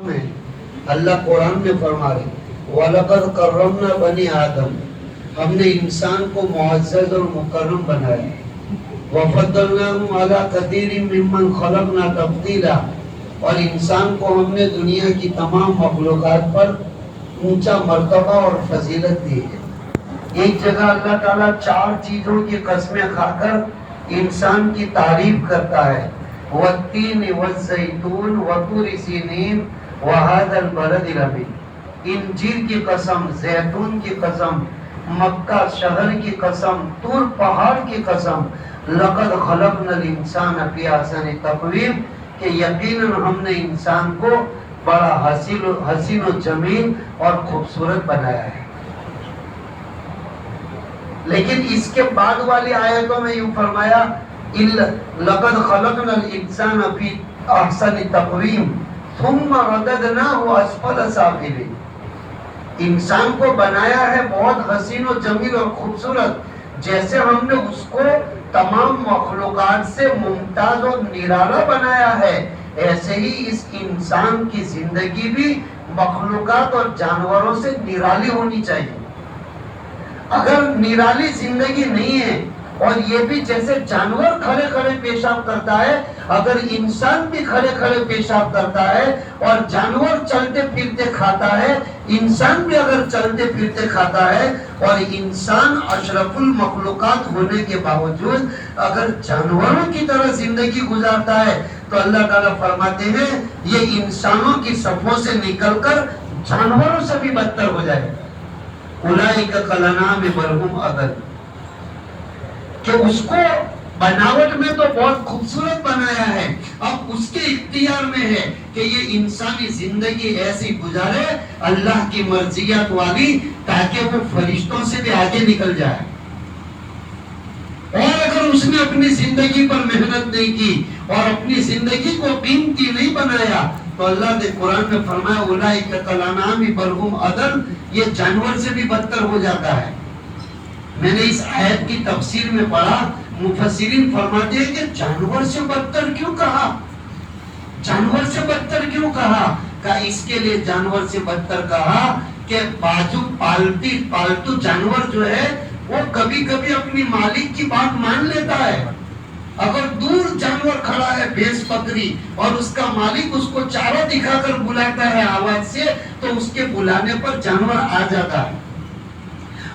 کرم ہے. اللہ قرآن میں فرما رہے وَلَقَدْ كَرَّمْنَا بَنِي آدم، ہم نے انسان کو معزز اور مکرم بنایا. وَفَضَّلْنَاهُمْ عَلَىٰ كَثِيرٍ مِّمَّنْ خَلَقْنَا تَفْضِيلًا، اور انسان کو ہم نے دنیا کی تمام مخلوقات پر اونچا مرتبہ اور فضیلت دی ہے. ایک جگہ اللہ تعالیٰ 4 چیزوں کی قسمیں کھا کر انسان کی تعریف کرتا ہے. وَالتِّينِ وَالزَّيْتُونِ وَطُورِ سِينِينَ وَهَٰذَا الْبَلَدِ الْأَمِينِ، انجیر کی قسم، زیتون کی قسم، مکہ شہر کی قسم، طور پہاڑ کی قسم. لَقَدْ خَلَقْنَا الْإِنسَانَ فِي أَحْسَنِ تَقْوِيمٍ، کہ یقیناً ہم نے انسان کو بڑا حسین و جمیل اور خوبصورت بنایا ہے. لیکن اس کے بعد والی آیتوں میں یوں فرمایا لَقَدْ خَلَقْنَا الْإِنسَانَ فِي أَحْسَنِ تَقْوِيمٍ ثُمَّ رَدَدْنَاهُ أَسْفَلَ سَافِلِينَ، انسان کو بنایا ہے بہت حسین و جمیل اور خوبصورت، جیسے ہم نے اس کو تمام مخلوقات سے ممتاز اور نرالا بنایا ہے، ایسے ہی اس انسان کی زندگی بھی مخلوقات اور جانوروں سے نرالی ہونی چاہیے. اگر نرالی زندگی نہیں ہے، اور یہ بھی جیسے جانور کھڑے کھڑے پیشاب کرتا ہے، اگر انسان بھی کھڑے کھڑے پیشاب کرتا ہے اور جانور چلتے پھرتے کھاتا ہے، انسان بھی اگر چلتے پھرتے کھاتا ہے، اور انسان اشرف المخلوقات ہونے کے باوجود اگر جانوروں کی طرح زندگی گزارتا ہے، تو اللہ تعالیٰ فرماتے ہیں یہ انسانوں کی صفوں سے نکل کر جانوروں سے بھی بدتر ہو جائے. اولئک کالانعام بل ھم اضل، کہ اس کو بناوٹ میں تو بہت خوبصورت بنایا ہے، اب اس کے اختیار میں ہے کہ یہ انسانی زندگی ایسی گزارے اللہ کی مرضیات والی، تاکہ وہ فرشتوں سے بھی آگے نکل جائے. اور اگر اس نے اپنی زندگی پر محنت نہیں کی اور اپنی زندگی کو قیمتی نہیں بنایا، تو اللہ نے قرآن میں فرمایا اولئک کالانعام بل ھم اضل، یہ جانور سے بھی بدتر ہو جاتا ہے. میں نے اس آیت کی تفسیر میں پڑھا، مفسرین فرماتے ہیں کہ جانور سے بدتر کیوں کہا؟ جانور سے بدتر کیوں کہا؟ کہ اس کے لیے جانور سے بدتر کہا کہ پالتو جانور جو ہے وہ کبھی کبھی اپنی مالک کی بات مان لیتا ہے. اگر دور جانور کھڑا ہے بھینس بکری اور اس کا مالک اس کو چارہ دکھا کر بلاتا ہے آواز سے، تو اس کے بلانے پر جانور آ جاتا ہے.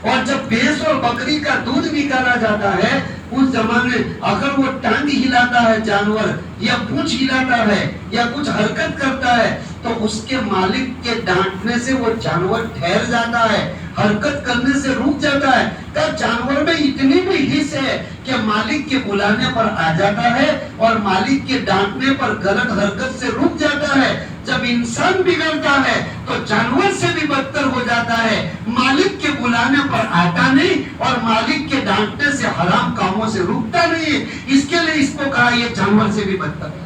اور جب بھینس اور بکری کا دودھ نکالا جاتا ہے اس زمانے اگر وہ ٹانگ ہلاتا ہے جانور، یا پونچھ ہلاتا ہے یا کچھ حرکت کرتا ہے، تو اس کے مالک کے ڈانٹنے سے وہ جانور ٹھہر جاتا ہے، حرکت کرنے سے رک جاتا ہے. کہ جانور میں اتنی بھی حس ہے کہ مالک کے بلانے پر آ جاتا ہے اور مالک کے ڈانٹنے پر غلط حرکت سے رک جاتا ہے. جب انسان بگڑتا ہے تو جانور سے بھی بدتر ہو جاتا ہے، مالک کے بلانے پر آتا نہیں اور مالک کے ڈانٹنے سے حرام کاموں سے رکتا نہیں. اس کے لیے اس کو کہا یہ جانور سے بھی بدتر ہے.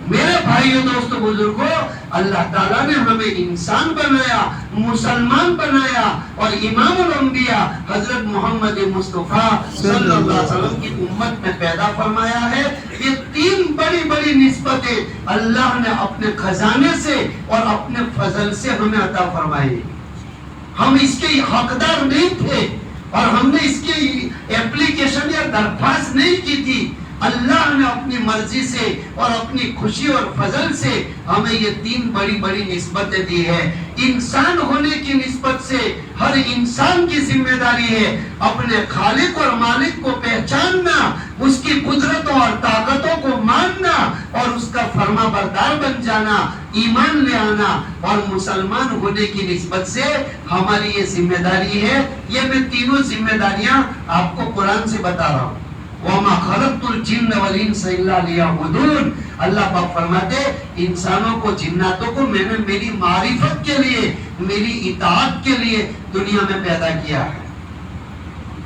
میرے بھائیو دوستو بزرگوں، اللہ تعالیٰ نے ہمیں انسان بنایا، مسلمان بنایا، اور امام الانبیاء حضرت محمد مصطفیٰ صلی اللہ علیہ وسلم کی امت میں پیدا فرمایا ہے. یہ 3 بڑی بڑی نسبتیں اللہ نے اپنے خزانے سے اور اپنے فضل سے ہمیں عطا فرمائی. ہم اس کے حقدار نہیں تھے اور ہم نے اس کی اپلیکیشن یا درخواست نہیں کی تھی. اللہ نے اپنی مرضی سے اور اپنی خوشی اور فضل سے ہمیں یہ 3 بڑی بڑی نسبتیں دی ہے. انسان ہونے کی نسبت سے ہر انسان کی ذمہ داری ہے اپنے خالق اور مالک کو پہچاننا، اس کی قدرتوں اور طاقتوں کو ماننا اور اس کا فرما بردار بن جانا، ایمان لے آنا. اور مسلمان ہونے کی نسبت سے ہماری یہ ذمہ داری ہے. یہ میں تینوں ذمہ داریاں آپ کو قرآن سے بتا رہا ہوں. وَمَا خَلَقْتُ الْجِنَّ وَالْإِنسَ إِلَّا لِيَعْبُدُونِ، اللہ پاک فرماتے انسانوں کو جناتوں کو میں نے میری معرفت کے لیے، میری اطاعت کے لیے دنیا میں پیدا کیا ہے.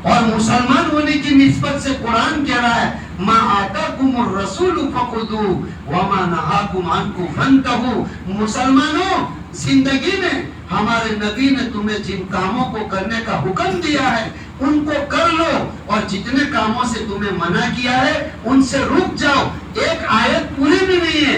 اور مسلمان ہونے کی نسبت سے قرآن کہہ رہا ہے مَا آتَاكُمُ الرَّسُولُ فَخُذُوهُ وَمَا نَهَاكُمْ عَنْهُ فَانْتَهُوا. مسلمانوں، زندگی میں ہمارے نبی نے تمہیں جن کاموں کو کرنے کا حکم دیا ہے ان کو کر لو، اور جتنے کاموں سے تمہیں منع کیا ہے ان سے رک جاؤ. ایک آیت پوری بھی نہیں ہے،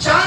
4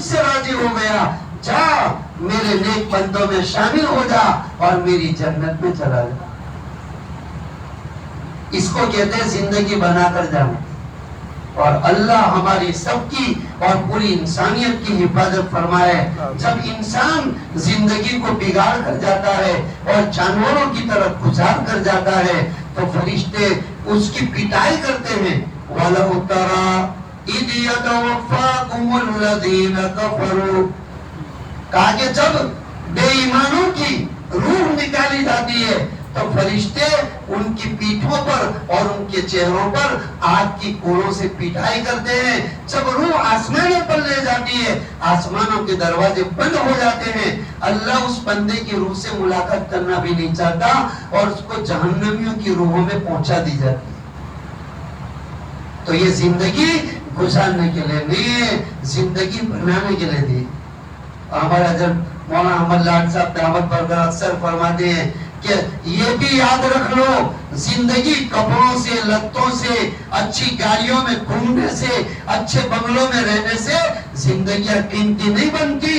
مجھ سے راضی ہو گیا، جا میرے نیک بندوں میں شامل ہو جا اور میری جنت میں چلا جا۔ اس کو کہتے ہیں زندگی بنا کر جانا۔ اور اللہ ہماری سب کی اور پوری انسانیت کی حفاظت فرمائے۔ جب انسان زندگی کو بگاڑ کر جاتا ہے اور جانوروں کی طرف گزار کر جاتا ہے تو فرشتے اس کی پٹائی کرتے ہیں۔ وَلَوْ تَرَىٰ إِذْ يَتَوَفَّاكُمُ الَّذِينَ كَفَرُوا، کہا کہ جب بے ایمانوں کی روح نکالی جاتی ہے تو فرشتے ان کی پیٹھوں پر اور ان کے چہروں پر آگ کی کوڑوں سے پٹائی کرتے ہیں۔ جب روح آسمانوں پر لے جاتی ہے، آسمانوں کے دروازے بند ہو جاتے ہیں، اللہ اس بندے کی روح سے ملاقات کرنا بھی نہیں چاہتا اور اس کو جہنمیوں کی روحوں میں پہنچا دی جاتی ہے۔ تو یہ زندگی گزارنے کے لیے نہیں ہے، زندگی بنانے کے لیے دی۔ ہمارا جب مولانا احمد لاڈ صاحب دعوت برقرار اکثر فرماتے ہیں کہ یہ بھی یاد رکھ لو، زندگی کپڑوں سے، لتوں سے، اچھی گاڑیوں میں گھومنے سے، اچھے بنگلوں میں رہنے سے زندگیاں قیمتی نہیں بنتی۔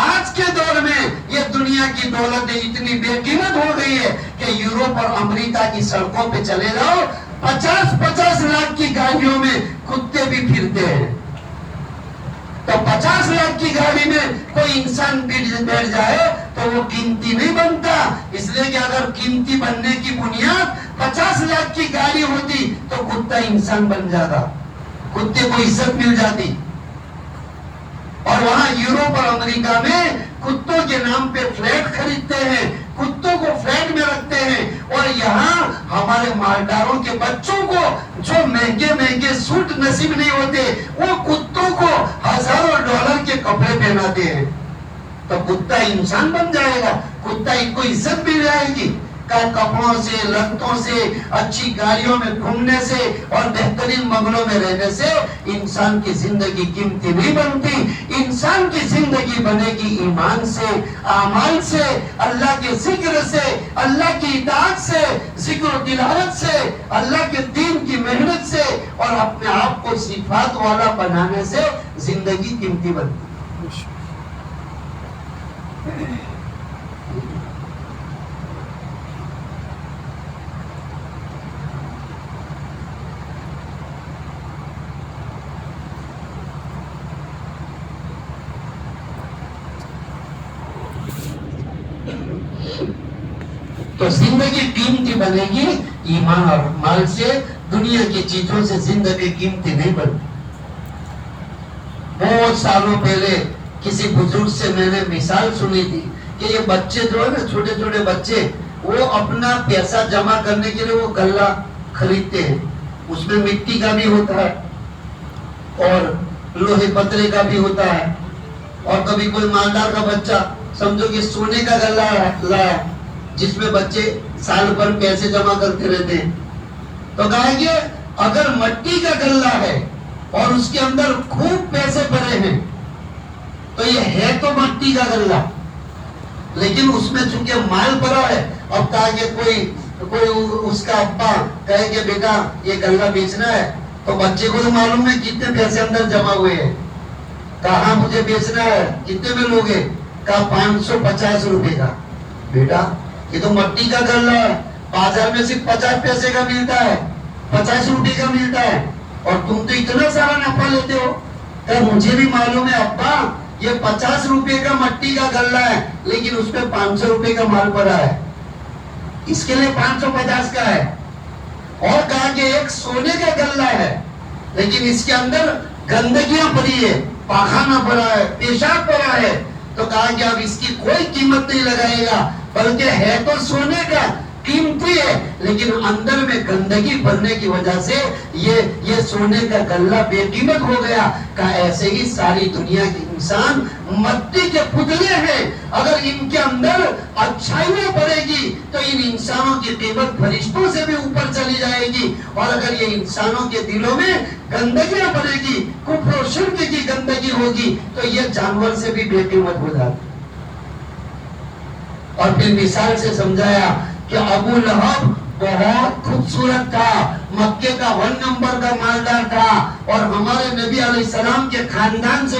آج کے دور میں یہ دنیا کی دولت اتنی بے قیمت ہو گئی ہے کہ یورپ اور امریکہ کی سڑکوں پہ چلے جاؤ، 50 لاکھ کی گاڑیوں میں کتے بھی پھرتے ہیں۔ تو 50 لاکھ کی گاڑی میں کوئی انسان بیٹھ جائے تو وہ قیمتی نہیں بنتا، اس لیے کہ اگر قیمتی بننے کی بنیاد 50 لاکھ کی گاڑی ہوتی تو کتا انسان بن جاتا، کتے کو عزت مل جاتی۔ اور وہاں یورپ اور امریکہ میں کتوں کے نام پہ فلیٹ خریدتے ہیں، کتوں کو فلیٹ میں رکھتے ہیں، اور یہاں ہمارے مالداروں کے بچوں کو جو مہنگے سوٹ نصیب نہیں ہوتے وہ کتوں کو $1000 کے کپڑے پہناتے ہیں۔ تو کتا انسان بن جائے گا، کتا کو عزت مل جائے گی۔ کپڑوں سے، لتوں سے، اچھی گاڑیوں میں گھومنے سے اور بہترین بنگلوں میں رہنے سے انسان کی زندگی قیمتی نہیں بنتی۔ انسان کی زندگی بنے گی ایمان سے، اعمال سے، اللہ کے ذکر سے، اللہ کی اطاعت سے، ذکر و تلاوت سے، اللہ کے دین کی محنت سے اور اپنے آپ کو صفات والا بنانے سے زندگی قیمتی بنتی۔ تو زندگی قیمتی بنے گی ایمان اور مال سے، دنیا کی چیزوں سے زندگی قیمتی نہیں بنتی۔ بہت سالوں پہلے کسی بزرگ سے میں نے مثال سنی تھی کہ یہ بچے جو ہے نا، چھوٹے چھوٹے بچے، وہ اپنا پیسہ جمع کرنے کے لیے وہ گلہ خریدتے ہیں، اس میں مٹی کا بھی ہوتا ہے اور لوہے پترے کا بھی ہوتا ہے، اور کبھی کوئی مالدار کا بچہ سمجھو کہ سونے کا گلہ لایا جس میں بچے سال بھر پیسے جمع کرتے رہتے ہیں۔ تو کہا کہ اگر مٹی کا گلہ ہے اور اس کے اندر خوب پیسے بھرے ہیں تو یہ ہے تو مٹی کا گلہ، لیکن اس میں چونکہ مال بھرا ہے۔ اب کہا کہ کوئی اس کا ابا کہے کہ بیٹا یہ گلہ بیچنا ہے، تو بچے کو تو معلوم ہے کتنے پیسے اندر جمع ہوئے ہیں۔ کہاں مجھے بیچنا ہے، کتنے میں لوگے؟ کہا 550 روپے کا۔ بیٹا یہ تو مٹی کا گلہ ہے، بازار میں صرف 50 پیسے کا ملتا ہے، 50 روپے کا ملتا ہے، اور تم تو اتنا سارا نفع لیتے ہو۔ کہ مجھے بھی معلوم ہے ابا یہ 50 روپے کا مٹی کا گلہ ہے، لیکن اس میں 500 روپے کا مال پڑا ہے، اس کے لیے 550 کا ہے۔ اور کہا کہ ایک سونے کا گلہ ہے، لیکن اس کے اندر گندگیاں پڑی ہے، پاخانہ پڑا ہے، پیشاب پڑا ہے۔ تو کہا کہ اب اس کی کوئی قیمت نہیں لگائے گا، بلکہ ہے تو سونے کا، قیمتی ہے، لیکن اندر میں گندگی بھرنے کی وجہ سے یہ سونے کا گلہ بے قیمت ہو گیا۔ کہا ایسے ہی ساری دنیا کے انسان مٹی کے پتلے ہیں، اگر ان کے اندر اچھائیاں پڑے گی تو ان انسانوں کی قیمت فرشتوں سے بھی اوپر چلی جائے گی، اور اگر یہ انسانوں کے دلوں میں گندگیاں پڑے گی، کفر و شرک کی گندگی ہوگی، تو یہ جانور سے بھی بے قیمت ہو جاتی۔ اور پھر مثال سے سمجھایا کہ ابو لہب بہت خوبصورت تھا، مکے کا 1 نمبر کا مالدار تھا، اور ہمارے نبی علیہ السلام کے خاندان سے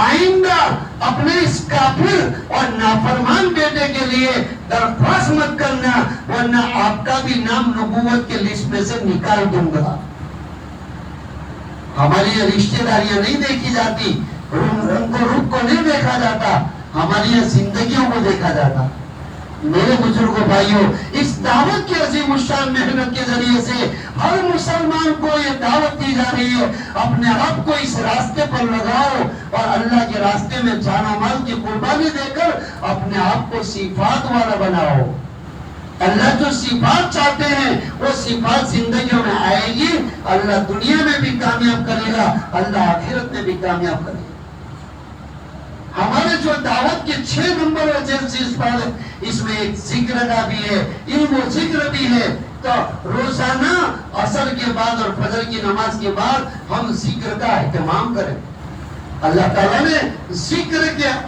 آئندہ اپنے اس کافر اور نافرمان بیٹے کے لیے درخواست مت کرنا، ورنہ آپ کا بھی نام نبوت کے لسٹ میں سے نکال دوں گا۔ ہماری رشتہ داریاں نہیں دیکھی جاتی، رنگ و روپ کو نہیں دیکھا جاتا، ہماری زندگیوں کو دیکھا جاتا۔ میرے بزرگوں بھائیوں، اس دعوت کی عظیم الشان محنت کے ذریعے سے ہر مسلمان کو یہ دعوت دی جا رہی ہے، اپنے آپ کو اس راستے پر لگاؤ اور اللہ کے راستے میں جان و مال کی قربانی دے کر اپنے آپ کو صفات والا بناؤ۔ اللہ جو صفات چاہتے ہیں وہ صفات زندگیوں میں آئے گی، اللہ دنیا میں بھی کامیاب کرے گا، اللہ آخرت میں بھی کامیاب کرے گا۔ ہمارے جو دعوت کے 6 نمبر اس میں ایک ذکر کا بھی ہے، علم و ذکر بھی ہے۔ تو روزانہ عصر کے بعد اور فجر کی نماز کے بعد ہم ذکر کا اہتمام کریں۔ اللہ تعالیٰ نے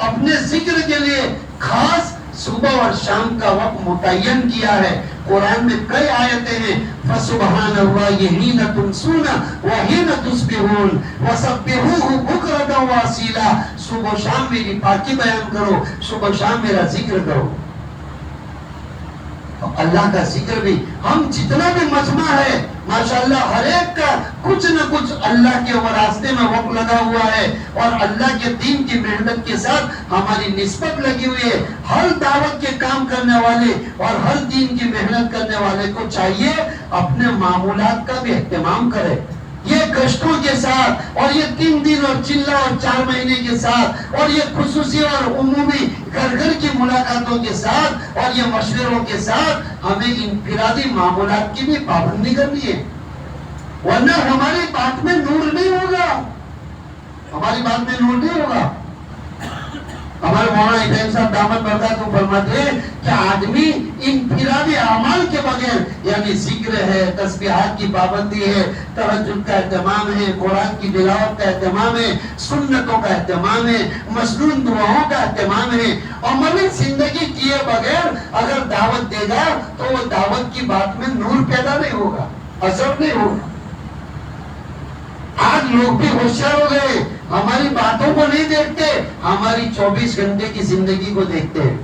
اپنے ذکر کے لیے خاص صبح اور شام کا وقت متعین کیا ہے۔ قرآن میں کئی آیتیں ہیں، فَسُبْحَانَ اللَّهِ حِينَ تُمْسُونَ وَحِينَ تُصْبِحُونَ وَسَبِّحُوهُ بُكْرَةً وَأَصِيلًا۔ صبح و شام میری پاکی بیان کرو، صبح و شام میرا ذکر کرو۔ اللہ کا ذکر بھی، ہم جتنا بھی مجمع ہے ماشاءاللہ ہر ایک کا کچھ نہ کچھ اللہ کے راستے میں وقت لگا ہوا ہے، اور اللہ کے دین کی محنت کے ساتھ ہماری نسبت لگی ہوئی ہے۔ ہر دعوت کے کام کرنے والے اور ہر دین کی محنت کرنے والے کو چاہیے اپنے معمولات کا بھی اہتمام کرے، یہ کشتوں کے ساتھ، اور یہ 3 دن اور چلہ اور 4 مہینے کے ساتھ، اور یہ خصوصی اور عمومی گھر گھر کی ملاقاتوں کے ساتھ، اور یہ مشوروں کے ساتھ ہمیں انفرادی معمولات کی بھی پابندی کرنی ہے، ورنہ ہماری بات میں نور نہیں ہوگا، ہماری بات میں نور نہیں ہوگا۔ ہمارے مولانا ابراہیم صاحب دامت برکاتہ فرماتے ہیں کہ آدمی انفرادی اعمال کے بغیر، یعنی ذکر ہے، تسبیحات کی پابندی ہے، تہجد کا اہتمام ہے، قرآن کی تلاوت کا اہتمام ہے، سنتوں کا اہتمام ہے، مسنون دعاؤں کا اہتمام ہے، عملی زندگی کیے بغیر اگر دعوت دے گا تو وہ دعوت کی بات میں نور پیدا نہیں ہوگا، اثر نہیں ہوگا۔ آج لوگ بھی ہوشیار ہو گئے، ہماری باتوں کو نہیں دیکھتے، ہماری 24 گھنٹے کی زندگی کو دیکھتے ہیں۔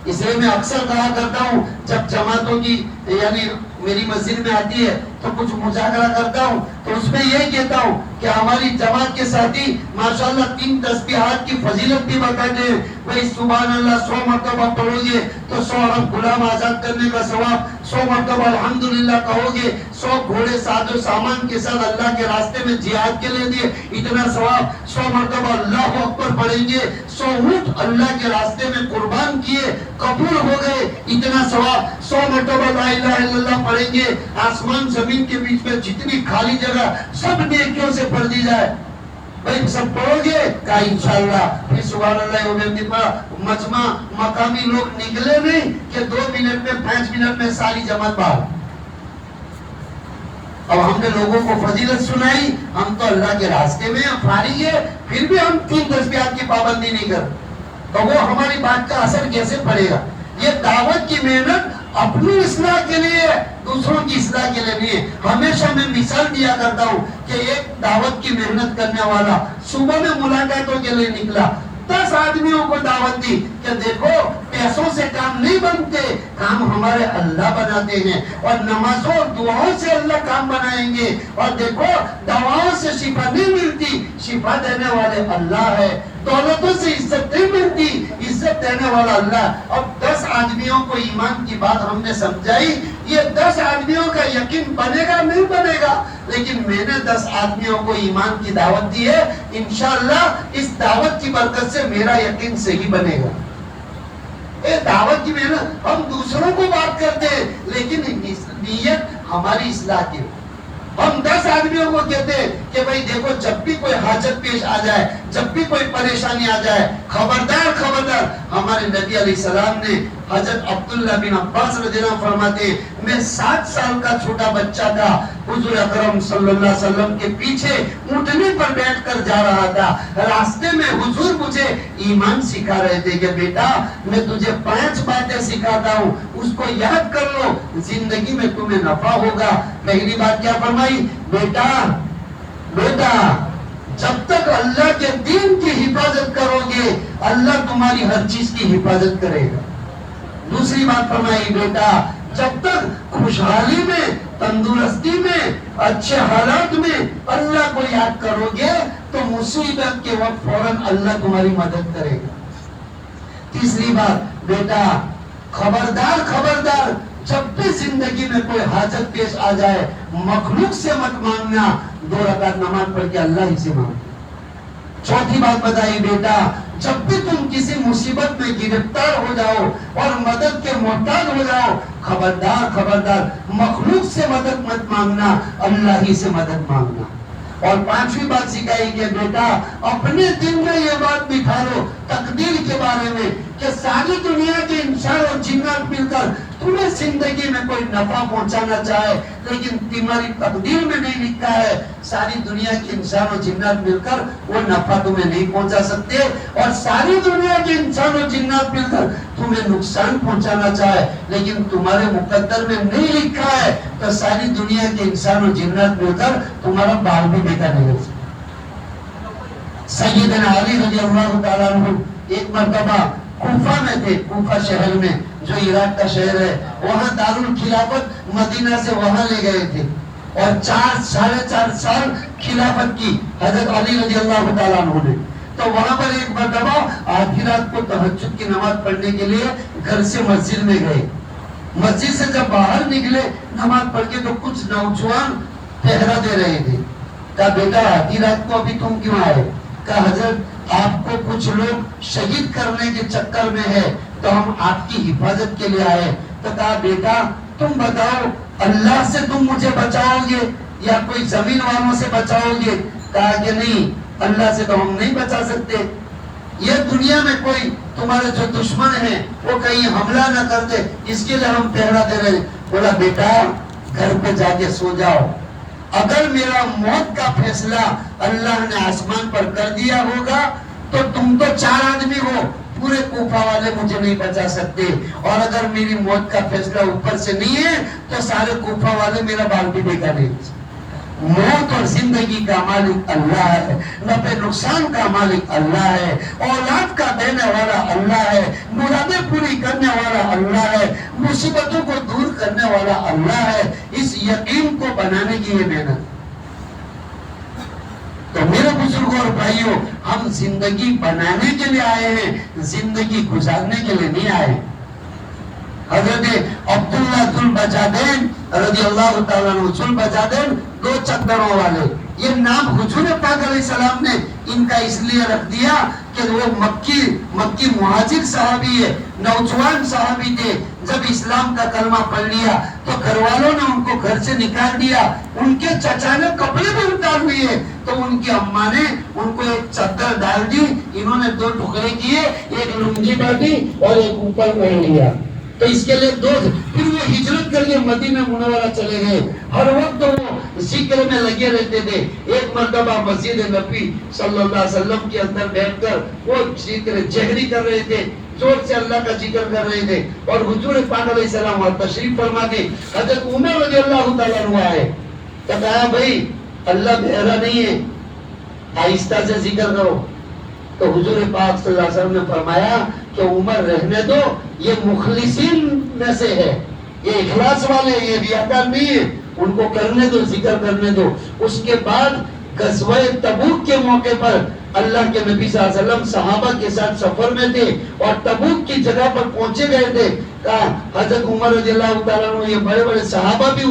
اس لیے میں اکثر کہا کرتا ہوں، جب جماعتوں کی یعنی میری مسجد میں آتی ہے تو کچھ مذاکرہ کرتا ہوں تو اس میں یہ کہتا ہوں کہ ہماری جماعت کے ساتھی ماشاءاللہ 3 تسبیحات کی فضیلت بھی بتاتے ہیں۔ بھئی سبحان اللہ 100 مرتبہ پڑھو گے تو 100 عرب غلام آزاد کرنے کا ثواب، 100 مرتبہ الحمدللہ کہو گے 100 گھوڑے ساز و سامان کے ساتھ اللہ کے راستے میں جہاد کے لیے دیے اتنا ثواب، 100 مرتبہ اللہ اکبر پڑھیں گے 100 اونٹ اللہ کے راستے میں قربان کیے قبول ہو گئے اتنا ثواب، 100 مرتبہ لا الہ الا اللہ پڑھیں گے، آسمان زمین کے بیچ میں جتنی خالی جگہ سب نیکیوں سے بھر دی جائے۔ بھائی سب پڑھو گے؟ کہا انشاءاللہ۔ پھر سبحان اللہ مجمع مقامی لوگ نکلے نہیں کہ 2 منٹ میں 5 منٹ میں ساری جماعت باہر۔ اب ہم نے لوگوں کو فضیلت سنائی، ہم تو اللہ کے راستے میں فارغ ہے، پھر بھی ہم 3 تسبیحات کی پابندی نہیں کرتے، تو وہ ہماری بات کا اثر کیسے پڑے گا؟ یہ دعوت کی محنت اپنی اصلاح کے لیے، دوسروں کی اصلاح کے لیے نہیں ہے۔ ہمیشہ میں مثال دیا کرتا ہوں کہ ایک دعوت کی محنت کرنے والا صبح میں ملاقاتوں کے لیے نکلا، 10 آدمیوں کو دعوت دی کہ دیکھو پیسوں سے کام نہیں بنتے، کام ہمارے اللہ بناتے ہیں، اور نمازوں اور دعاؤں سے اللہ کام بنائیں گے، اور دیکھو دواؤں سے شفا نہیں ملتی، شفا دینے والے اللہ ہے، دولتوں سے عزت نہیں ملتی، عزت دینے والا اللہ۔ اب 10 آدمیوں کو ایمان کی بات ہم نے سمجھائی، یہ 10 آدمیوں کا یقین بنے گا نہیں بنے گا، لیکن میں نے 10 آدمیوں کو ایمان کی دعوت دی ہے، انشاءاللہ اس دعوت کی برکت سے میرا یقین صحیح بنے گا۔ اے دعوت کی محنت، ہم دوسروں کو بات کرتے ہیں لیکن نیت ہماری اصلاح کی۔ ہم 10 آدمیوں کو کہتے ہیں کہ بھئی دیکھو جب بھی کوئی حاجت پیش آ جائے، جب بھی کوئی پریشانی آ جائے، خبردار خبردار۔ ہمارے نبی علیہ السلام نے حضرت عبداللہ بن عباس رضی اللہ عنہ فرماتے ہیں، میں 7 سال کا چھوٹا بچہ تھا، حضور اکرم صلی اللہ علیہ وسلم کے پیچھے اونٹنی پر بیٹھ کر جا رہا تھا، راستے میں حضور مجھے ایمان سکھا رہے تھے کہ بیٹا میں تجھے 5 باتیں سکھاتا ہوں، اس کو یاد کر لو، زندگی میں تمہیں نفع ہوگا۔ پہلی بات کیا فرمائی؟ بیٹا جب تک اللہ کے دین کی حفاظت کرو گے اللہ تمہاری ہر چیز کی حفاظت کرے گا. دوسری بات فرمائی بیٹا جب تک خوشحالی میں تندرستی میں اچھے حالات میں اللہ کو یاد کرو گے تو مصیبت کے وقت فوراً اللہ تمہاری مدد کرے گا. تیسری بات بیٹا خبردار خبردار جب بھی زندگی میں کوئی حاجت پیش آ جائے مخلوق سے مت مانگنا, 2 رکعت نماز پڑھ کے اللہ ہی سے مانگنا. چوتھی بات بتائی بیٹا جب بھی تم کسی مصیبت میں گرفتار ہو جاؤ اور مدد کے محتاج ہو جاؤ خبردار خبردار مخلوق سے مدد مت مانگنا, اللہ ہی سے مدد مانگنا. اور پانچویں بات سکھائی کہ بیٹا اپنے دل میں یہ بات بٹھا لو تقدیر کے بارے میں کہ ساری دنیا کے انسان اور جنات مل کر تمہیں زندگی میں کوئی نفع پہنچانا چاہے لیکن تمہاری تقدیر میں نہیں لکھا ہے. ساری دنیا کے انسان اور جنات مل کر وہ نفع تمہیں نہیں پہنچا سکتے اور ساری دنیا کے انسان اور جنات مل کر تمہیں نقصان پہنچانا چاہے لیکن تمہارے مقدر میں نہیں لکھا ہے تو ساری دنیا کے انسان اور جنات مل کر تمہارا بال بھی بیٹا نہیں ہو سکتا. سیدنا علی رضی اللہ تعالیٰ عنہ ایک مرتبہ کوفہ میں تھے, کوفہ شہر میں جو عراق کا شہر ہے, وہاں دارالخلافت مدینہ سے وہاں لے گئے تھے اور 4.5 سال خلافت کی حضرت علی رضی اللہ تعالیٰ عنہ نے. تو وہاں پر ایک مرتبہ آدھی رات کو تہجد کی نماز پڑھنے کے لیے گھر سے مسجد میں گئے. مسجد سے جب باہر نکلے نماز پڑھ کے تو کچھ نوجوان پہرا دے رہے تھے. کہا بیٹا آدھی رات کو ابھی تم کیوں آئے؟ کہا حضرت آپ کو کچھ لوگ شہید کرنے کے چکر میں ہے تو ہم آپ کی حفاظت کے لیے آئے. تو کہا بیٹا تم بتاؤ اللہ سے تم مجھے بچاؤ گے یا کوئی زمین والوں سے بچاؤ گے؟ کہا کہ نہیں اللہ سے تو ہم نہیں بچا سکتے, یہ دنیا میں کوئی تمہارے جو دشمن ہیں وہ کہیں حملہ نہ کر دے اس کے لیے ہم پہرا دے رہے ہیں. بولا بیٹا گھر پہ جا کے سو جاؤ, اگر میرا موت کا فیصلہ اللہ نے آسمان پر کر دیا ہوگا تو تم تو 4 آدمی ہو, پورے کوفہ والے مجھے نہیں بچا سکتے, اور اگر میری موت کا فیصلہ اوپر سے نہیں ہے تو سارے کوفہ والے میرا بال بھی بیٹا نہیں. موت اور زندگی کا مالک اللہ ہے, نفع نقصان کا مالک اللہ ہے, اولاد کا دینے والا اللہ ہے, مرادیں پوری کرنے والا اللہ ہے, مصیبتوں کو دور کرنے والا اللہ ہے. اس یقین کو بنانے کی یہ محنت. تو میرے بزرگوں اور بھائیوں ہم زندگی بنانے کے لیے آئے ہیں, زندگی گزارنے کے لیے نہیں آئے. حضرت عبداللہ ذوالبجادین رضی اللہ تعالیٰ عنہ, ذوالبجادین 2 چادروں والے, یہ نام حضور پاک علیہ السلام نے ان کا اس لیے رکھ دیا کہ وہ مکی مہاجر صحابی ہے, نوجوان صحابی تھے. جب اسلام کا کلمہ پڑھ لیا تو گھر والوں نے ان کو گھر سے نکال دیا, ان کے چچا نے کپڑے بھی اتار لیے تو ان کی اماں نے ان کو ایک چادر ڈال دی, انہوں نے 2 ٹکڑے کیے, ایک لنگی باندھی اور ایک اوپر پہن لیا. تو اس کے لیے 2 پھر وہ ہجرت کر کے مدینہ منورہ چلے گئے. ہر وقت وہ ذکر میں لگے رہتے تھے. ایک مرتبہ مسجد نبی صلی اللہ علیہ وسلم کے اندر بیٹھ کر وہ ذکر جہری کر رہے تھے, زور سے اللہ کا ذکر کر رہے تھے, اور حضور پاک علیہ السلام وہاں تشریف فرما کے حضرت عمر رضی اللہ تعالیٰ عنہ آئے. تو کہا بھائی اللہ بہرا نہیں ہے, آہستہ سے ذکر کرو. تو حضور پاک صلی اللہ علیہ وسلم نے فرمایا کہ عمر رہنے دو, یہ مخلصین میں سے ہے, یہ اخلاص والے, یہ ریاکار نہیں ہے, ان کو کرنے دو, ذکر کرنے دو. اس کے بعد غزوہ تبوک کے موقع پر اللہ کے نبی صلی اللہ علیہ وسلم صحابہ کے ساتھ سفر میں تھے اور تبوک کی جگہ پر پہنچے گئے تھے. کہا حضرت عمر رضی اللہ تعالیٰ عنہ, یہ بڑے بڑے صحابہ بھی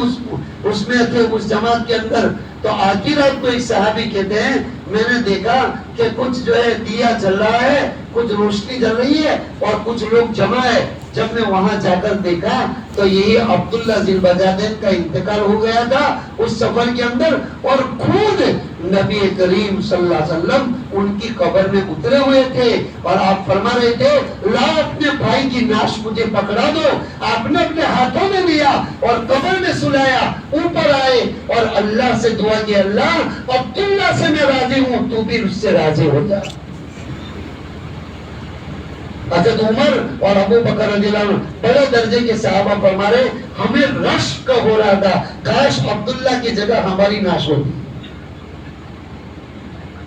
اس میں تھے, اس جماعت کے اندر. تو آخری رات کو ایک صحابی کہتے ہیں میں نے دیکھا کہ کچھ جو ہے دیا جل رہا ہے, کچھ روشنی جل رہی ہے اور کچھ لوگ جمع ہے. جب میں وہاں جا کر دیکھا تو یہی عبداللہ ذوالبجادین کا انتقال ہو گیا تھا اس سفر کے اندر, اور خود نبی کریم صلی اللہ علیہ وسلم ان کی قبر میں اترے ہوئے تھے اور آپ فرما رہے تھے لاؤ اپنے بھائی کی ناش مجھے پکڑا دو. آپ نے اپنے ہاتھوں میں لیا اور قبر میں سلایا, اوپر آئے اور اللہ سے دعا کی, اللہ عبداللہ سے میں راضی ہوں, تو بھی اس سے راضی ہو جا. حضرت عمر اور ابو بکر رضی اللہ عنہ بڑے درجے کے صحابہ فرما رہے ہمیں رشک ہو رہا تھا, کاش عبداللہ کی جگہ ہماری ناش ہوتی.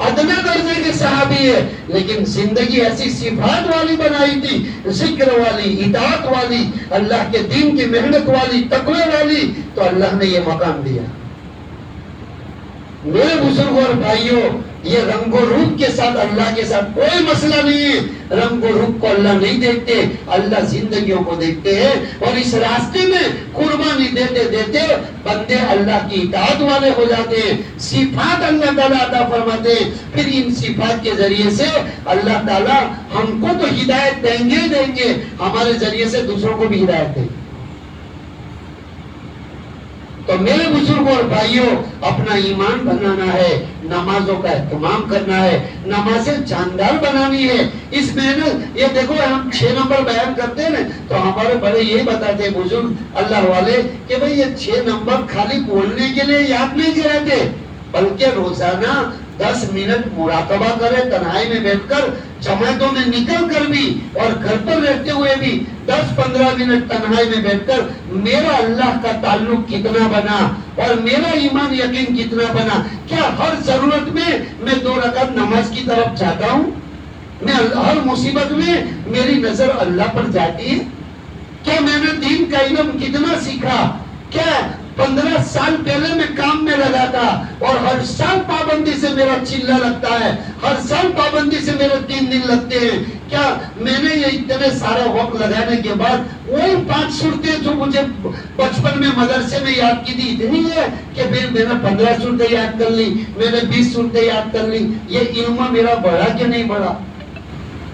ادنا درجے کے صحابی ہے، لیکن زندگی ایسی صفات والی بنائی تھی، ذکر والی، اطاعت والی، اللہ کے دین کی محنت والی، تقوی والی، تو اللہ نے یہ مقام دیا۔ میرے بزرگوں اور بھائیوں، یہ رنگ و روپ کے ساتھ اللہ کے ساتھ کوئی مسئلہ نہیں ہے۔ رنگ و روپ کو اللہ نہیں دیکھتے، اللہ زندگیوں کو دیکھتے ہیں، اور اس راستے میں قربانی دیتے دیتے بندے اللہ کی اطاعت والے ہو جاتے ہیں، صفات اللہ تعالیٰ عطا فرماتے ہیں۔ پھر ان صفات کے ذریعے سے اللہ تعالیٰ ہم کو تو ہدایت دیں گے، ہمارے ذریعے سے دوسروں کو بھی ہدایت دیں گے۔ تو میرے بزرگوں اور بھائیوں، اپنا ایمان بنانا ہے، نمازوں کا اہتمام کرنا ہے، نمازیں جاندار بنانی ہے۔ اس محنت، یہ دیکھو ہم 6 نمبر بیان کرتے ہیں نا، تو ہمارے بڑے یہی بتاتے ہیں بزرگ اللہ والے کہ بھئی یہ 6 نمبر خالی بولنے کے لیے یاد نہیں کراتے، بلکہ روزانہ 10 منٹ مراقبہ کرے، تنہائی میں بیٹھ کر، جماعتوں میں نکل کر بھی، اور گھر پر رہتے ہوئے بھی 10-15 منٹ تنہائی میں بیٹھ کر میرا اللہ کا تعلق کتنا بنا اور میرا ایمان یقین کتنا بنا۔ کیا ہر ضرورت میں 2 رکعت نماز کی طرف جاتا ہوں؟ میں ہر مصیبت میں میری نظر اللہ پر جاتی ہے؟ کیا میں نے دین کا علم کتنا سیکھا؟ کیا 15 سال پہلے میں کام میں لگا تھا اور ہر سال پابندی سے میرا چلہ لگتا ہے، ہر سال پابندی سے میرے 3 دن لگتے ہیں؟ کیا میں نے یہ اتنے سارا وقت لگانے کے بعد وہی 5 صورتیں جو مجھے بچپن میں مدرسے میں یاد کی تھی اتنی ہے کہ پھر میں نے 15 صورتیں یاد کر لی، میں نے 20 صورتیں یاد کر لی؟ یہ علم میرا بڑھا کہ نہیں بڑھا؟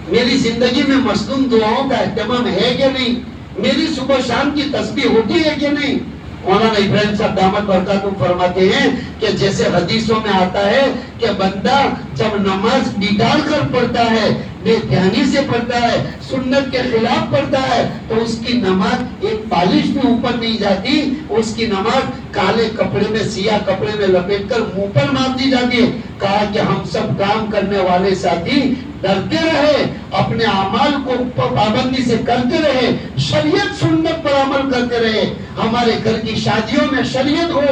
میری زندگی میں مصنون دعاؤں کا اہتمام ہے کہ نہیں؟ میری صبح شام کی تسبیح ہوتی ہے کہ نہیں؟ مولانا ابراہیم صاحب دامت برکاتہم فرماتے ہیں کہ جیسے حدیثوں میں آتا ہے کہ بندہ جب نماز بگاڑ کر پڑھتا ہے، بے دھیانی سے پڑھتا ہے، سنت کے خلاف پڑھتا ہے، تو اس کی نماز ایک پالش بھی اوپر نہیں جاتی، اس کی نماز کالے کپڑے میں، سیاہ کپڑے میں لپیٹ کر منہ پر مار دی جاتی ہے۔ کہا کہ ہم سب کام کرنے والے ساتھی ڈرتے رہے، اپنے اعمال کو پابندی سے کرتے رہے، شریعت سنت پر عمل کرتے رہے، ہمارے گھر کی شادیوں میں شریعت ہو،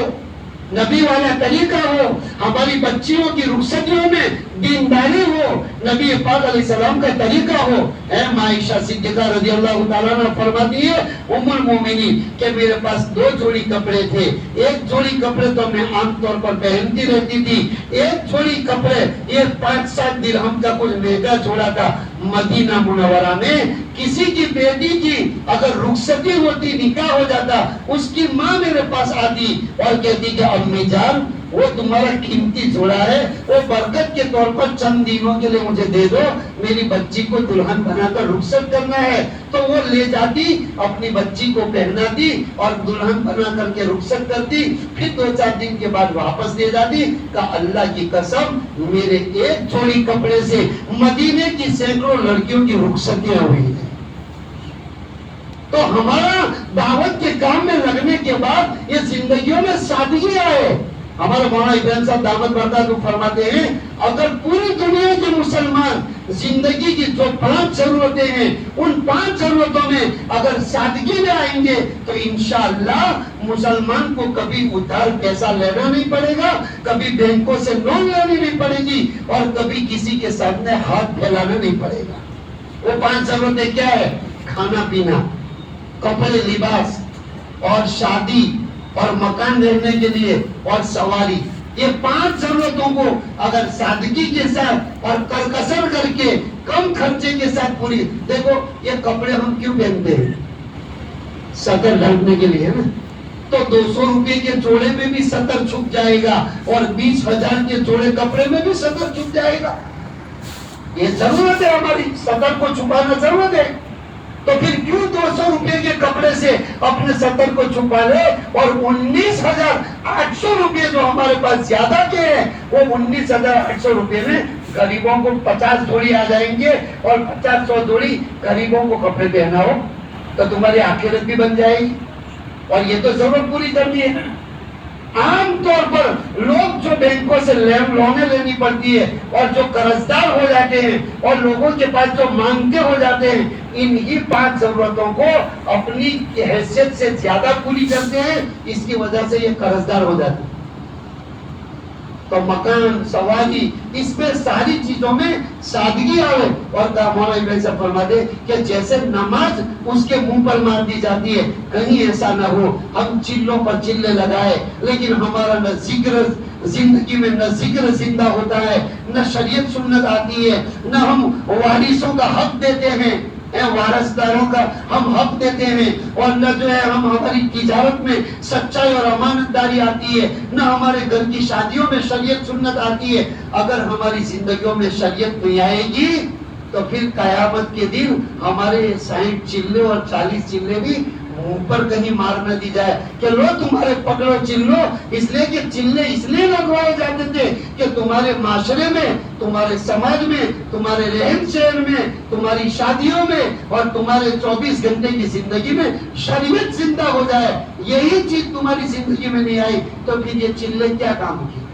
نبی والا طریقہ ہو، ہماری بچیوں کی رخصتیوں میں دینداری ہو، نبی پاک علیہ السلام کا طریقہ ہو۔ اے عائشہ صدیقہ رضی اللہ تعالیٰ عنہ فرماتی ہے ام المومنین کہ میرے پاس 2 جوڑی کپڑے تھے، ایک جوڑی کپڑے تو میں عام طور پر پہنتی رہتی تھی، ایک جوڑی کپڑے یہ 5-7 درہم کا کچھ مہنگا جوڑا تھا۔ مدینہ منورہ میں کسی کی بیٹی کی اگر رخصتی ہوتی، نکاح ہو جاتا، اس کی ماں میرے پاس آتی اور کہتی کہ امی جان وہ تمہارا قیمتی جوڑا ہے، وہ برکت کے طور پر چند دنوں کے لیے مجھے دے دو، میری بچی کو دلہن بنا کر رخصت کرنا ہے۔ تو وہ لے جاتی، اپنی بچی کو پہناتی اور دلہن بنا کر کے رخصت کرتی، پھر 2-4 دن کے بعد واپس دے جاتی۔ کہ اللہ کی قسم میرے ایک جوڑی کپڑے سے مدینے کی سینکڑوں لڑکیوں کی رخصتیاں ہوئی ہیں۔ تو ہمارا دعوت کے کام میں لگنے کے بعد یہ زندگیوں میں سادگی آئے۔ ہمارے مولانا ابراہیم صاحب دامت برکاتہم فرماتے ہیں اگر پوری دنیا کے مسلمان زندگی کی جو 5 ضرورتیں ہیں، ان 5 ضرورتوں میں اگر سادگی میں آئیں گے تو انشاءاللہ مسلمان کو کبھی ادھار پیسہ لینا نہیں پڑے گا، کبھی بینکوں سے لون لینی نہیں پڑے گی، اور کبھی کسی کے سامنے ہاتھ پھیلانا نہیں پڑے گا۔ وہ 5 ضرورتیں کیا ہے؟ کھانا پینا، کپڑے لباس، اور شادی، اور مکان رہنے کے لیے، اور سواری۔ یہ 5 ضرورتوں کو اگر سادگی کے ساتھ اور کرکسر کر کے کم خرچے کے ساتھ پوری، دیکھو یہ کپڑے ہم کیوں پہنتے ہیں؟ سطر ڈھانپنے کے لیے نا۔ تو 200 روپے کے جوڑے میں بھی سطر چھپ جائے گا، اور 20,000 کے جوڑے کپڑے میں بھی سطر چھپ جائے گا۔ یہ ضرورت ہے ہماری، سطر کو چھپانا ضرورت ہے۔ تو پھر کیوں 200 روپے کے کپڑے سے اپنے سطر کو چھپا لے، اور 19,800 روپے جو ہمارے پاس زیادہ کے ہیں، وہ 19,800 روپے میں غریبوں کو 50 جوڑی آ جائیں گے، اور 50-100 جوڑی غریبوں کو کپڑے پہناؤ تو تمہاری آخرت بھی بن جائے گی۔ اور یہ تو ضرورت پوری کرنی ہے۔ عام طور پر لوگ جو بینکوں سے لونیں لینی پڑتی ہے، اور جو قرضدار ہو جاتے ہیں، اور لوگوں کے پاس جو مانگتے ہو جاتے ہیں، انہی 5 ضرورتوں کو اپنی حیثیت سے زیادہ پوری کرتے ہیں، اس کی وجہ سے یہ قرضدار ہو جاتے ہیں۔ تو مکان سواری اس میں ساری چیزوں میں سادگی آئے. اور مولانا ابراہیم صاحب فرما دے کہ جیسے نماز اس کے منہ پر مان دی جاتی ہے, کہیں ایسا نہ ہو ہم چلوں پر چلے لگائے لیکن ہمارا نہ ذکر زندگی میں نہ ذکر زندہ ہوتا ہے, نہ شریعت سنت آتی ہے, نہ ہم وارثوں کا حق دیتے ہیں, وارثداروں کا ہم حق دیتے ہیں, اور نہ جو ہے ہم ہماری تجارت میں سچائی اور امانت داری آتی ہے, نہ ہمارے گھر کی شادیوں میں شریعت سنت آتی ہے. اگر ہماری زندگیوں میں شریعت نہیں آئے گی تو پھر قیامت کے دن ہمارے 60 چلے اور 40 چلے بھی منہ پر کہیں مار نہ دی جائے کہ لو تمہارے پکڑو چلو, اس لیے کہ چلے اس لیے لگوائے جاتے تھے کہ تمہارے معاشرے میں, تمہارے سماج میں, تمہارے رہن سہن میں, تمہاری شادیوں میں اور تمہارے 24 گھنٹے کی زندگی میں شریعت زندہ ہو جائے. یہی چیز تمہاری زندگی میں نہیں آئی تو پھر یہ چلے کیا کام کی.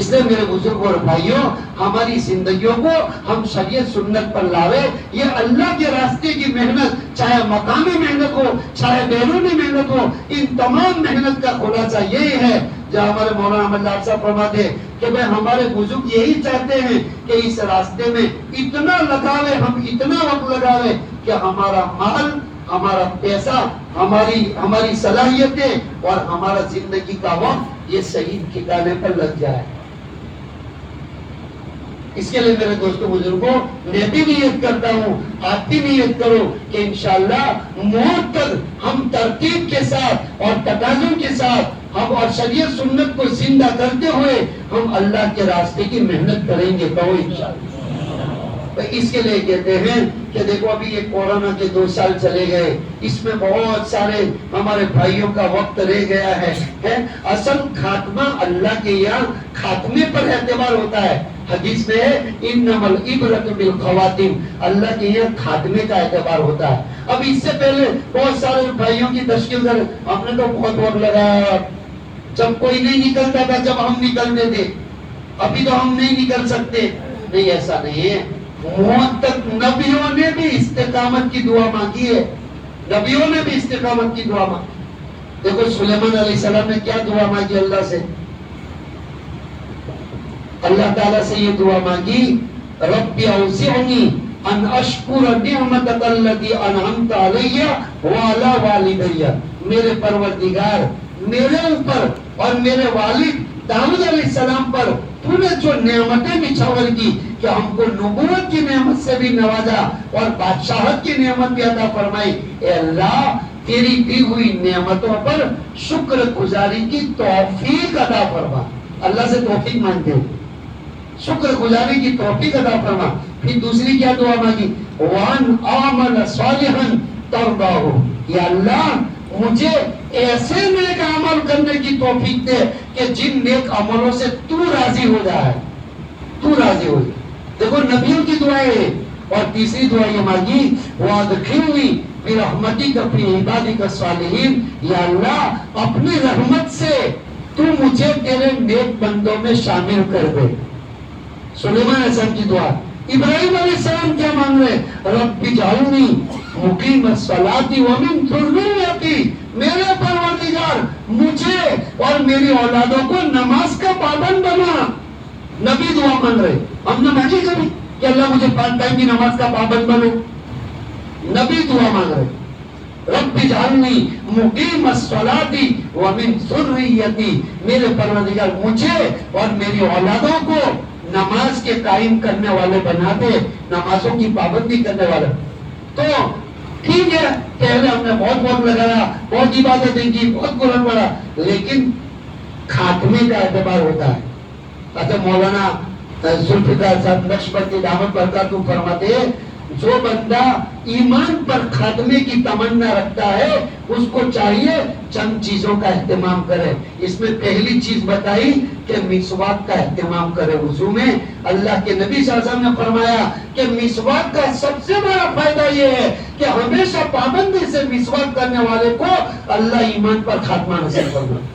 اس لیے میرے بزرگوں اور بھائیوں, ہماری زندگیوں کو ہم شریعت سنت پر لاوے. یہ اللہ کے راستے کی محنت, چاہے مقامی محنت ہو چاہے بیرونی محنت ہو, ان تمام محنت کا خلاصہ یہی ہے جو ہمارے مولانا احمد لاڈ صاحب فرماتے ہیں کہ بھئی ہمارے بزرگ یہی چاہتے ہیں کہ اس راستے میں اتنا لگاوے, ہم اتنا وقت لگاوے کہ ہمارا مال, ہمارا پیسہ, ہماری صلاحیتیں اور ہمارا زندگی کا وقت یہ صحیح ٹھکانے پر لگ جائے. اس کے لیے میرے دوستوں بزرگوں, میں بھی نیت کرتا ہوں, آپ بھی نیت کرو کہ انشاءاللہ موت تک ہم ترتیب کے ساتھ اور تقاضوں کے ساتھ ہم اور شریعت سنت کو زندہ کرتے ہوئے ہم اللہ کے راستے کی محنت کریں گے. کہو انشاءاللہ. اس کے لیے کہتے ہیں کہ دیکھو ابھی یہ کورونا کے 2 سال چلے گئے, اس میں بہت سارے ہمارے بھائیوں کا وقت رہ گیا ہے. اصل خاتمہ اللہ کے یہاں خاتمے پر اعتبار ہوتا ہے. حدیث میں ہے انما العبرۃ بالخواتیم, اللہ کے یہاں خاتمے کا اعتبار ہوتا ہے. اب اس سے پہلے بہت سارے بھائیوں کی تشکیل کر, ہم نے تو بہت وقت لگایا, جب کوئی نہیں نکلتا تھا جب ہم نکلتے تھے, ابھی تو ہم نہیں نکل سکتے. نہیں, ایسا نہیں ہے. موت تک نبیوں نے بھی استقامت کی دعا مانگی ہے, نبیوں نے بھی استقامت کی دعا مانگی. دیکھو سلیمان علیہ السلام نے کیا دعا مانگی اللہ سے, اللہ تعالیٰ سے یہ دعا مانگی, رب اوزعنی ان اشکر نعمتک التی انعمت علی وعلی والدی. میرے پروردگار, میرے اوپر اور میرے والد داؤد علیہ السلام پر تو نے جو نعمتیں نچھاور کی کہ ہم کو نبوت کی نعمت سے بھی نوازا اور بادشاہت کی نعمت بھی عطا فرمائی. اے اللہ, تیری دی ہوئی نعمتوں پر شکر گزاری کی توفیق عطا فرما. اللہ سے توفیق مانگتے ہیں, شکر گزاری کی توفیق عطا فرما. پھر دوسری کیا دعا مانگی, وان اعمل صالحا ترضاہ. یا اللہ, مجھے ایسے نیک عمل کرنے کی توفیق دے کہ جن نیک عملوں سے تو راضی ہو جائے, تو راضی ہو جائے. دیکھو نبیوں کی دعائیں. اور تیسری دعا یہ مانگی, وادخلنی برحمتک فی عبادک الصالحین. یا اللہ, اپنی رحمت سے تو مجھے تیرے نیک بندوں میں شامل کر دے. سلیمان علیہ السلام کی دعا. ابراہیم علیہ السلام کیا مانگ رہے, رب اجعلنی مقیم الصلاۃ ومن ذریتی. میرے پروردگار, مجھے اور میری اولادوں کو نماز کا پابند بنا. نبی دعا مانگ رہے, ہم نے مانگی کبھی کہ اللہ مجھے 5 ٹائم کی نماز کا پابند بنو. نبی دعا مانگ رہے, رب اجعلنی مقیم الصلاۃ ومن ذریتی. میرے پروردگار, مجھے اور میری اولادوں کو نماز کے قائم کرنے والے بنا دے, نمازوں کی پابندی کرنے والے. تو ٹھیک ہے, پہلے ہم نے بہت وقت لگایا, بہت عبادتیں کی, بہت قرآن پڑھا, لیکن خاتمے کا اعتبار ہوتا ہے. اچھا, مولانا ذوالفقار صاحب نقشبندی دامت برکاتہ فرماتے ہیں, جو بندہ ایمان پر خاتمے کی تمنا رکھتا ہے اس کو چاہیے چند چیزوں کا اہتمام کرے. اس میں پہلی چیز بتائی کہ مسواک کا اہتمام کرے وضو میں. اللہ کے نبی صلی اللہ علیہ وسلم نے فرمایا کہ مسواک کا سب سے بڑا فائدہ یہ ہے کہ ہمیشہ پابندی سے مسواک کرنے والے کو اللہ ایمان پر خاتمہ نصیب فرمائے.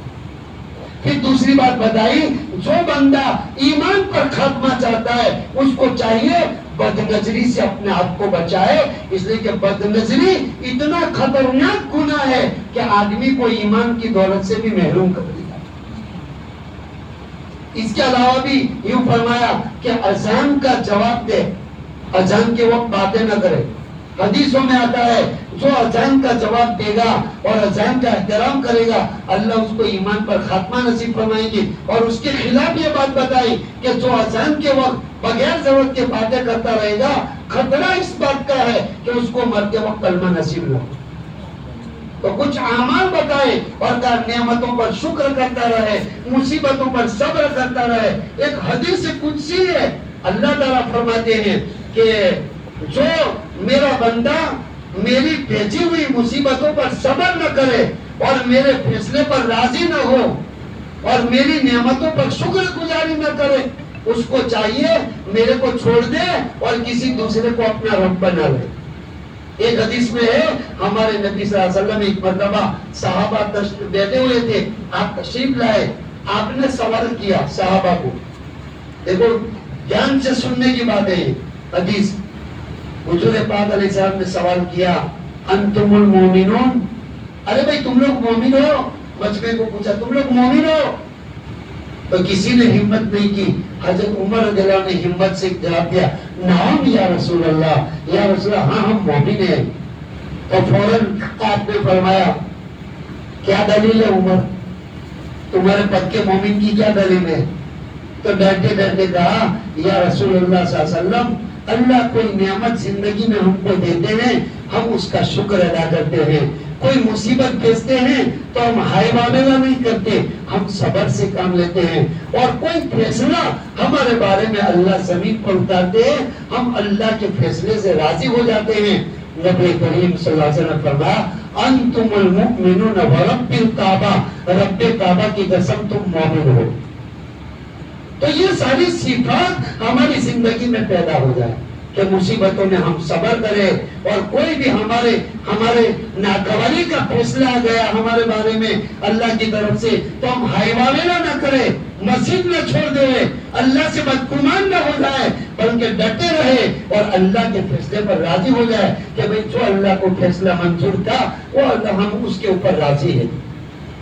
پھر دوسری بات بتائی, جو بندہ ایمان پر خاتمہ چاہتا ہے اس کو چاہیے بد نظری سے اپنے آپ کو بچائے. اس لیے کہ بد نظری اتنا خطرناک گناہ ہے کہ آدمی کو ایمان کی دولت سے بھی محروم کر دیا. اس کے علاوہ بھی یوں فرمایا کہ اذان کا جواب دے، اذان کے وقت باتیں نہ کرے۔ حدیثوں میں آتا ہے جو اذان کا جواب دے گا اور اذان کا احترام کرے گا اللہ اس کو ایمان پر خاتمہ نصیب فرمائیں گے۔ اور اس کے خلاف یہ بات بتائی کہ جو اذان کے وقت بغیر ضرورت کے باتیں کرتا رہے گا خطرہ اس بات کا ہے کہ اس کو مرتے وقت کلمہ نصیب نہ ہو۔ تو کچھ اعمال بتائے اور کہا نعمتوں پر شکر کرتا رہے، مصیبتوں پر صبر کرتا رہے۔ ایک حدیث قدسی ہے، اللہ تعالیٰ فرماتے ہیں کہ جو میرا بندہ میری بھیجی ہوئی مصیبتوں پر صبر نہ کرے اور میرے فیصلے پر راضی نہ ہو اور میری نعمتوں پر شکر گزاری نہ کرے، اس کو چاہیے میرے کو چھوڑ دے اور کسی دوسرے کو اپنا رب بنا لے۔ ایک حدیث میں ہے ہمارے نبی صلی اللہ علیہ وسلم ایک مرتبہ صحابہ بیٹھے ہوئے تھے، آپ تشریف لائے، آپ نے سوال کیا صحابہ کو، دیکھو دھیان سے سننے کی بات ہے یہ حدیث۔ حضور پاک علیہ السلام نے سوال کیا انتم المومنون، ارے بھائی تم لوگ مومن ہو؟ مجمع کو پوچھا تم لوگ مومن ہو؟ تو کسی نے ہمت نہیں کی۔ حضرت عمر رضی اللہ عنہ نے ہمت سے جواب دیا نعم یا رسول اللہ، یا رسول اللہ ہاں ہم مومن ہیں۔ تو فوراً آپ نے فرمایا کیا دلیل ہے عمر، تمہارے پکے مومن کی کیا دلیل ہے؟ تو ڈرتے ڈرتے کہا یا رسول اللہ صلی اللہ علیہ وسلم اللہ کوئی نعمت زندگی میں ہم کو دیتے ہیں ہم اس کا شکر ادا کرتے ہیں، کوئی مصیبت بھیجتے ہیں تو ہم ہائے والا نہیں کرتے، ہم صبر سے کام لیتے ہیں، اور کوئی فیصلہ ہمارے بارے میں اللہ زمین پر اتارتے ہیں ہم اللہ کے فیصلے سے راضی ہو جاتے ہیں۔ نبی کریم صلی اللہ علیہ وسلم فرمایا انتم المؤمنون ورب الکعبہ، رب کعبہ کی قسم تم مومن ہو۔ تو یہ ساری صفات ہماری زندگی میں پیدا ہو جائے کہ مصیبتوں میں ہم صبر کریں، اور کوئی بھی ہمارے ناگواری کا فیصلہ آ گیا ہمارے بارے میں اللہ کی طرف سے تو ہم ہائے والا نہ کریں، مسجد نہ چھوڑ دے، اللہ سے بدگمان نہ ہو جائے، بلکہ ڈٹے رہے اور اللہ کے فیصلے پر راضی ہو جائے کہ بھئی جو اللہ کو فیصلہ منظور تھا وہ اللہ ہم اس کے اوپر راضی ہیں۔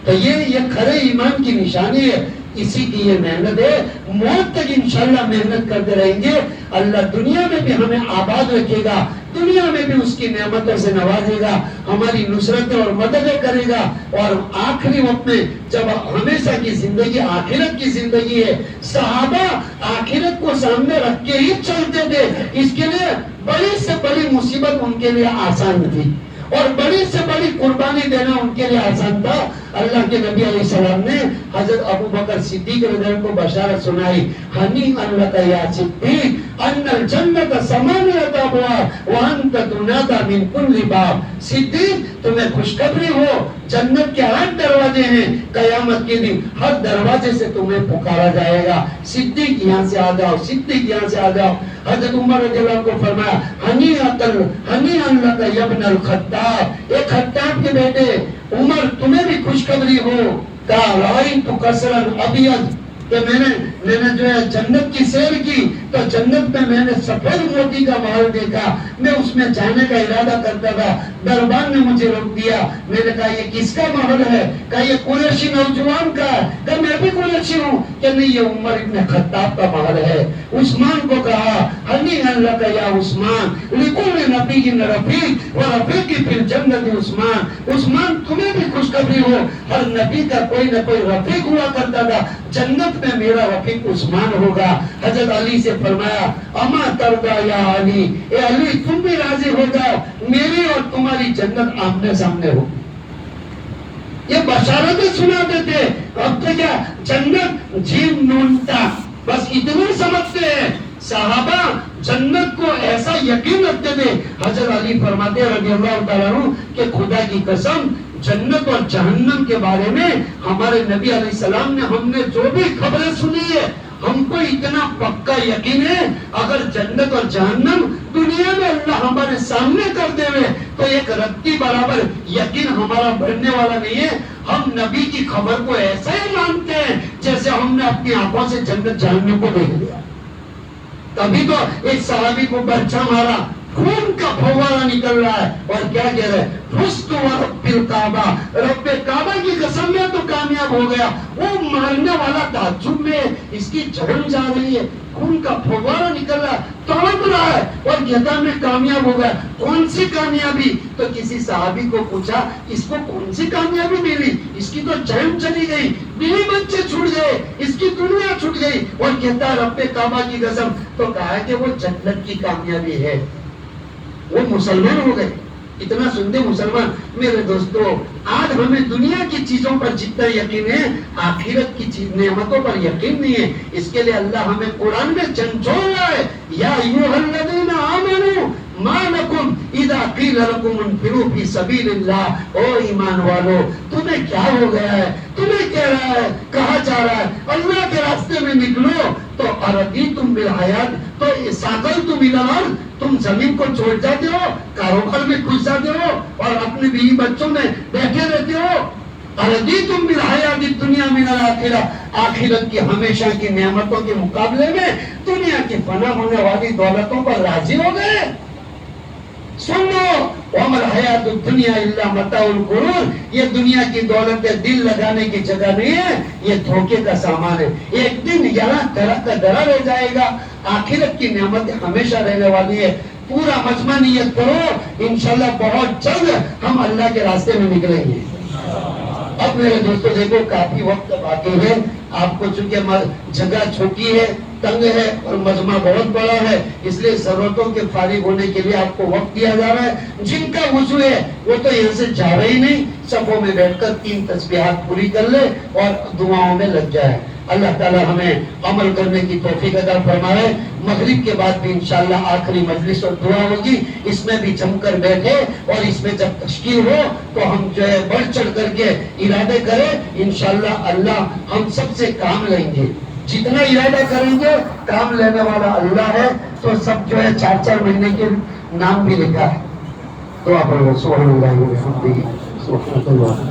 تو یہ کھرے ایمان کی نشانی ہے، اسی کی یہ محنت ہے، موت تک انشاءاللہ محنت کرتے رہیں گے، اللہ دنیا میں بھی ہمیں آباد رکھے گا، دنیا میں بھی اس کی نعمتوں سے نوازے گا، ہماری نصرتیں اور مددیں کرے گا، اور آخری وقت میں جب ہمیشہ کی زندگی آخرت کی زندگی ہے، صحابہ آخرت کو سامنے رکھ کے ہی چلتے تھے، اس کے لیے بڑی سے بڑی مصیبت ان کے لیے آسان تھی اور بڑی سے بڑی قربانی دینا ان کے لیے آسان تھا۔ اللہ کے نبی علیہ السلام نے حضرت ابو بکر صدیق رضی اللہ عنہ کو بشارت سنائی ہنیئا لک یا صدیق ان الجنت ثمانیۃ ابواب وانت تنادى من کل باب، صدیق تمہیں خوشخبری ہو جنت کے 8 دروازے ہیں، قیامت کے دن ہر دروازے سے تمہیں پکارا جائے گا، صدیق یہاں سے آ جاؤ، صدیق یہاں سے آ جاؤ۔ حضرت عمر رضی اللہ عنہ کو فرمایا ہنیئا لک یا ابن الخطاب، ایک خطاب کے بیٹے عمر تمہیں بھی خوشخبری ہو، کہا رأیت قصرا ابیض، کہ میں نے جو ہے جنت کی سیر کی تو جنت میں نے سفید موتی کا محل دیکھا، میں اس میں جانے کا ارادہ کرتا تھا، دربان نے مجھے روک دیا، میں نے کہا یہ کس کا محل ہے؟ کہا یہ قریشی نوجوان کا ہے، کہا میں بھی قریشی ہوں، کہ نہیں یہ عمر ابن خطاب کا محل ہے۔ عثمان کو کہا ہنیئا لک یا عثمان لکل نبی رفیق ورفیق فی الجنت عثمان، عثمان تمہیں بھی خوشخبری ہو ہر نبی کا کوئی نہ کوئی رفیق ہوا کرتا تھا، جنت میں میرا رفیق عثمان ہوگا۔ حضرت علی سے فرمایا اما ترضا یا علی، اے علی تم بھی راضی ہو جاؤ میری اور تمہاری جنت آمنے سامنے ہو۔ یہ بشارتیں سناتے تھے، اب تو کیا جنت جیم نونتا بس اتنے سمجھتے ہیں۔ صحابہ جنت کو ایسا یقین رکھتے تھے، حضرت علی فرماتے رضی اللہ تعالیٰ عنہ کہ خدا کی قسم جنت اور جہنم کے بارے میں ہمارے نبی علیہ السلام نے ہم نے جو بھی خبریں سنی ہے ہم کو اتنا پکا یقین ہے اگر جنت اور جہنم دنیا میں اللہ ہمارے سامنے کر دے ہوئے تو ایک رتی برابر یقین ہمارا بڑھنے والا نہیں ہے۔ ہم نبی کی خبر کو ایسا ہی مانتے ہیں جیسے ہم نے اپنی آنکھوں سے جنت جہنم کو دیکھ لیا۔ تبھی تو ایک صحابی کو برچھا مارا، خون کا پھوارا نکل رہا ہے اور کیا کہہ رہا ہے؟ فزت ورب الکعبہ، رب کعبہ کی قسم میں تو کامیاب ہو گیا۔ وہ مارنے والا تعجب میں اس کی جان جا رہی ہے، خون کا پھوارا نکل رہا ہے، تڑپ رہا ہے اور کہتا میں کامیاب ہو گیا۔ کون سی کامیابی؟ تو کسی صحابی کو پوچھا اس کو کون سی کامیابی ملی؟ اس کی تو جان چلی گئی، بیوی بچے چھوٹ گئے، اس کی دنیا چھوٹ گئی، اور کہتا ہے رب کعبہ کی قسم۔ تو کہا کہ وہ جنت کی کامیابی ہے، وہ مسلمان ہو گئے۔ اتنا سنتے مسلمان میرے دوستو، آج ہمیں دنیا کی چیزوں پر جتنا یقین ہے، آخرت کی چیز نعمتوں پر یقین نہیں ہے۔ اس کے لیے اللہ ہمیں قرآن میں جھنجھوڑ رہا ہے، یا ایھا الذین آمنوا ما لکم اذا قیل لکم انفروا فی سبیل اللہ، او ایمان والو تمہیں کیا ہو گیا ہے؟ تمہیں کہہ رہا ہے، کہا جا رہا ہے اللہ کے راستے میں نکلو، تو اردیتم بالحیات، تو ساقلتم الی الارض، تم زمین کو چھوڑ جاتے ہو، کاروبار میں گھس جاتے ہو اور اپنے بیوی بچوں میں بیٹھے رہتے ہو۔ اردیتم بالحیات الدنیا من الآخرہ، آخرت کی ہمیشہ کی نعمتوں کے مقابلے میں دنیا کی فنا ہونے والی دولتوں پر راضی ہو گئے۔ سن لو، وَمَا الْحَيَاةُ الدُّنْيَا إِلَّا مَتَاعُ الْغُرُورِ، یہ دنیا کی دولت دل لگانے کی جگہ نہیں ہے، یہ دھوکے کا سامان ہے۔ ایک دن یہاں درا کا درا رہ جائے گا، آخرت کی نعمتیں ہمیشہ رہنے والی ہے۔ پورا مجمع نیت کرو، انشاءاللہ بہت جلد ہم اللہ کے راستے میں نکلیں گے۔ اب میرے دوستو دیکھو، کافی وقت باقی ہے، آپ کو چونکہ جگہ چھوٹی ہے، تنگ ہے اور مجمع بہت بڑا ہے، اس لیے ضرورتوں کے فارغ ہونے کے لیے آپ کو وقت دیا جا رہا ہے۔ جن کا وضو ہے وہ تو یہاں سے جا رہے ہی نہیں، صفوں میں بیٹھ کر 3 تسبیحات پوری کر لے اور دعاؤں میں لگ جائے۔ اللہ تعالی ہمیں عمل کرنے کی توفیق عطا فرمائے۔ مغرب کے بعد بھی انشاءاللہ آخری مجلس اور دعا ہوگی، اس میں بھی جم کر بیٹھے، اور اس میں جب تشکیل ہو تو ہم جو ہے بڑھ چڑھ کر کے ارادے کریں، انشاءاللہ اللہ ہم سب سے کام لیں گے۔ جتنا ارادہ کریں گے کام لینے والا اللہ ہے، تو سب جو ہے 4 مہینے کے نام بھی لکھا ہے۔ دعا پڑھو، سبحان اللہ و بحمدہ، سبحان اللہ۔